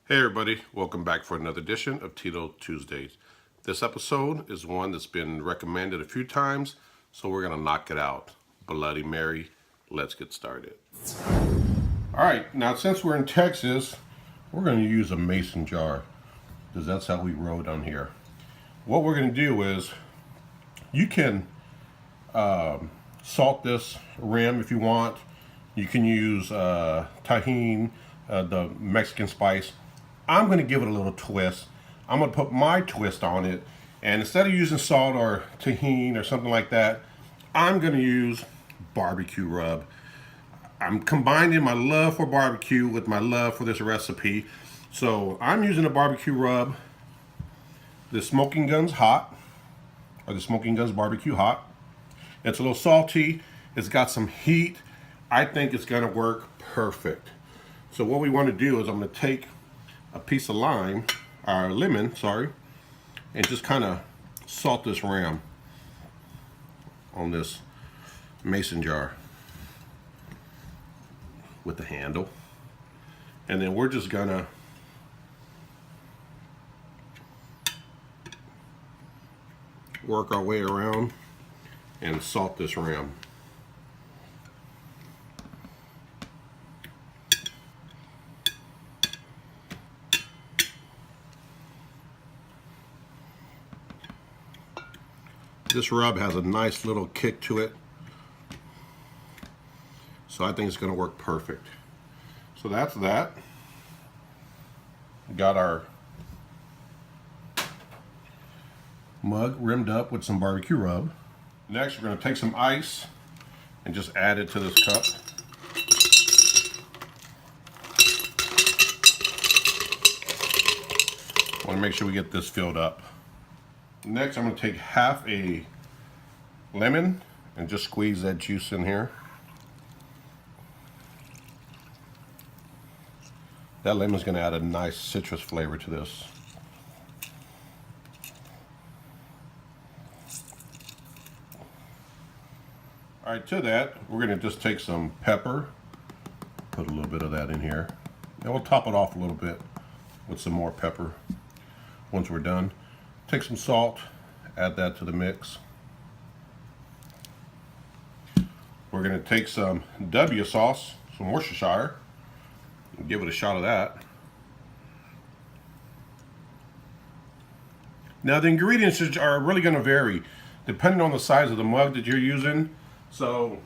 Hey everybody, welcome back for another edition of Tito Tuesdays. This episode is one that's been recommended a few times, so we're gonna knock it out. Bloody Mary, let's get started. Alright, now since we're in Texas, we're gonna use a mason jar, because that's how we roll down here. What we're gonna do is, you can salt this rim if you want. You can use tahini, the Mexican spice. I'm going to give it a little twist. I'm going to put my twist on it, and instead of using salt or tahini or something like that, I'm going to use barbecue rub. I'm combining my love for barbecue with my love for this recipe. So I'm using a barbecue rub, the Smoking Guns Hot, or the Smoking Guns Barbecue Hot. It's a little salty. It's got some heat. I think it's going to work perfect. So what we want to do is I'm going to take a piece of lemon, and just kind of salt this rim on this mason jar with the handle. And then we're just going to work our way around and salt this rim. This rub has a nice little kick to it, so I think it's going to work perfect. So that's that. Got our mug rimmed up with some barbecue rub. Next, we're going to take some ice and just add it to this cup. I want to make sure we get this filled up. Next, I'm going to take half a lemon and just squeeze that juice in here. That lemon's going to add a nice citrus flavor to this. Alright, to that, we're going to just take some pepper, put a little bit of that in here, and we'll top it off a little bit with some more pepper once we're done. Take some salt, add that to the mix. We're going to take some W sauce, some Worcestershire, and give it a shot of that. Now the ingredients are really going to vary depending on the size of the mug that you're using. So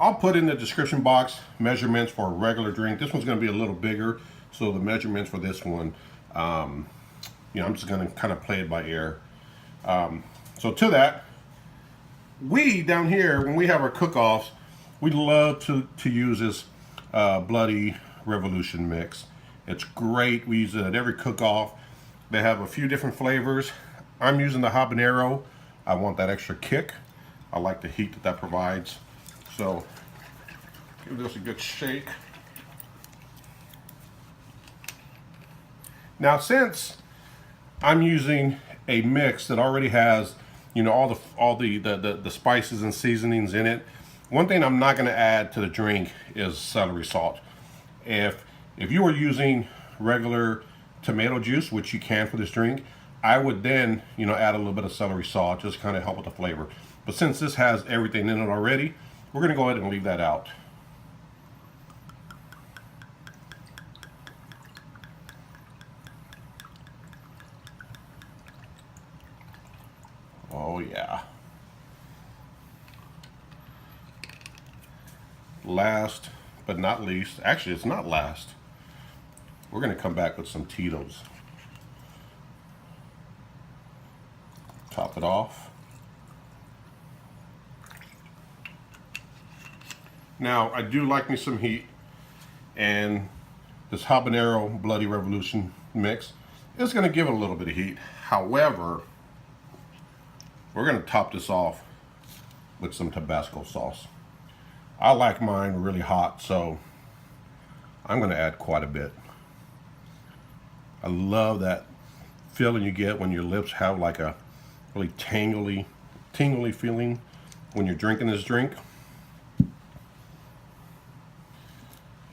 I'll put in the description box measurements for a regular drink. This one's going to be a little bigger, so the measurements for this one, I'm just going to kind of play it by ear. So to that, we down here, when we have our cook-offs, we love to use this Bloody Revolution mix. It's great. We use it at every cook-off. They have a few different flavors. I'm using the habanero. I want that extra kick. I like the heat that provides. So give this a good shake. Now, since I'm using a mix that already has, all the spices and seasonings in it, one thing I'm not going to add to the drink is celery salt. If you were using regular tomato juice, which you can for this drink, I would then, add a little bit of celery salt, just kind of help with the flavor. But since this has everything in it already, we're going to go ahead and leave that out. Oh yeah. Last but not least, actually it's not last, we're going to come back with some Tito's. Top it off. Now I do like me some heat, and this habanero Bloody Revolution mix is going to give it a little bit of heat. However, we're going to top this off with some Tabasco sauce. I like mine really hot, so I'm going to add quite a bit. I love that feeling you get when your lips have like a really tingly feeling when you're drinking this drink.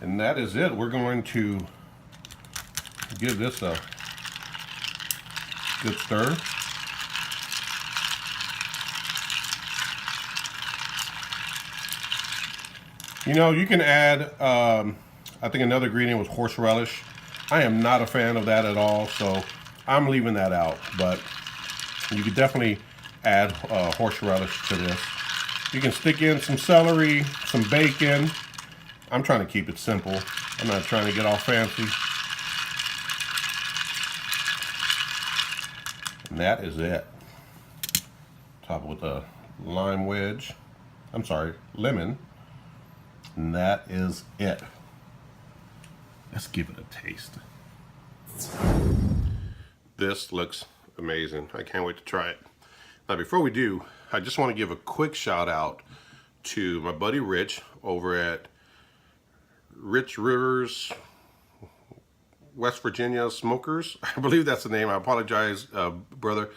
And that is it. We're going to Give this a good stir. You know, you can add, I think another ingredient was horseradish. I am not a fan of that at all, so I'm leaving that out. But you could definitely add horseradish to this. You can stick in some celery, some bacon. I'm trying to keep it simple. I'm not trying to get all fancy. And that is it. Top it with a lime wedge. I'm sorry, lemon. And that is it. Let's give it a taste. This looks amazing. I can't wait to try it. Now, before we do, I just want to give a quick shout out to my buddy Rich over at Rich Rivers, West Virginia Smokers. I believe that's the name. I apologize, brother,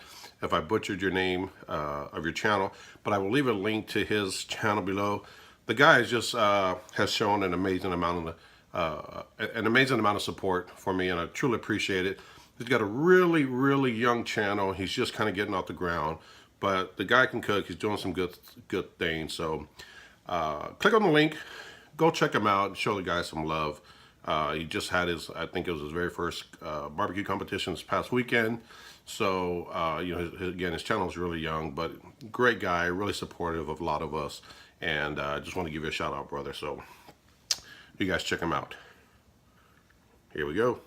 if I butchered your name of your channel, but I will leave a link to his channel below. The guy is just has shown an amazing amount of support for me, and I truly appreciate it. He's got a really, really young channel. He's just kind of getting off the ground, but the guy can cook. He's doing some good things. So click on the link, go check him out, and show the guy some love. He just had his, I think it was his very first barbecue competition this past weekend. So you know, again, his channel is really young, but great guy, really supportive of a lot of us. And I just want to give you a shout out, brother. So you guys check him out. Here we go.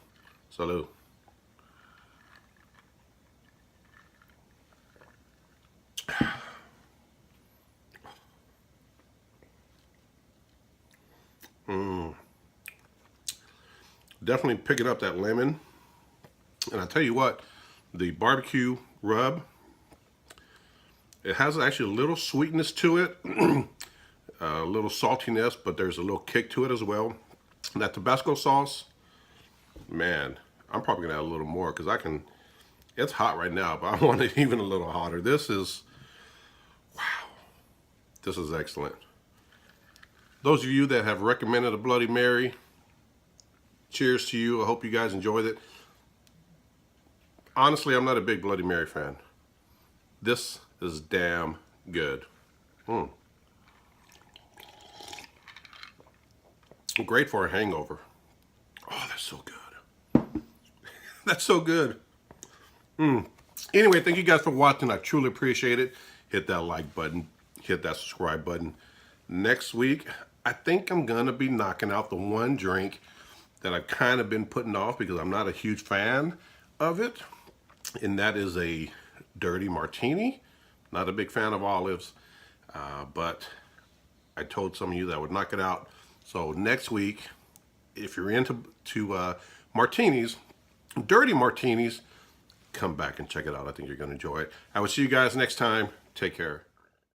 Salud. Definitely picking up that lemon. And I tell you what, the barbecue rub, it has actually a little sweetness to it, a little saltiness, but there's a little kick to it as well. And that Tabasco sauce, man, I'm probably gonna add a little more because it's hot right now, but I want it even a little hotter. This is, wow, this is excellent. Those of you that have recommended a Bloody Mary, cheers to you. I hope you guys enjoyed it. Honestly, I'm not a big Bloody Mary fan. This is damn good. Great for a hangover. Oh, that's so good. That's so good. Anyway, thank you guys for watching. I truly appreciate it. Hit that like button. Hit that subscribe button. Next week, I think I'm going to be knocking out the one drink that I've kind of been putting off because I'm not a huge fan of it. And that is a dirty martini. Not a big fan of olives, but I told some of you that I would knock it out. So next week, if you're into martinis, dirty martinis, come back and check it out. I think you're going to enjoy it. I will see you guys next time. Take care.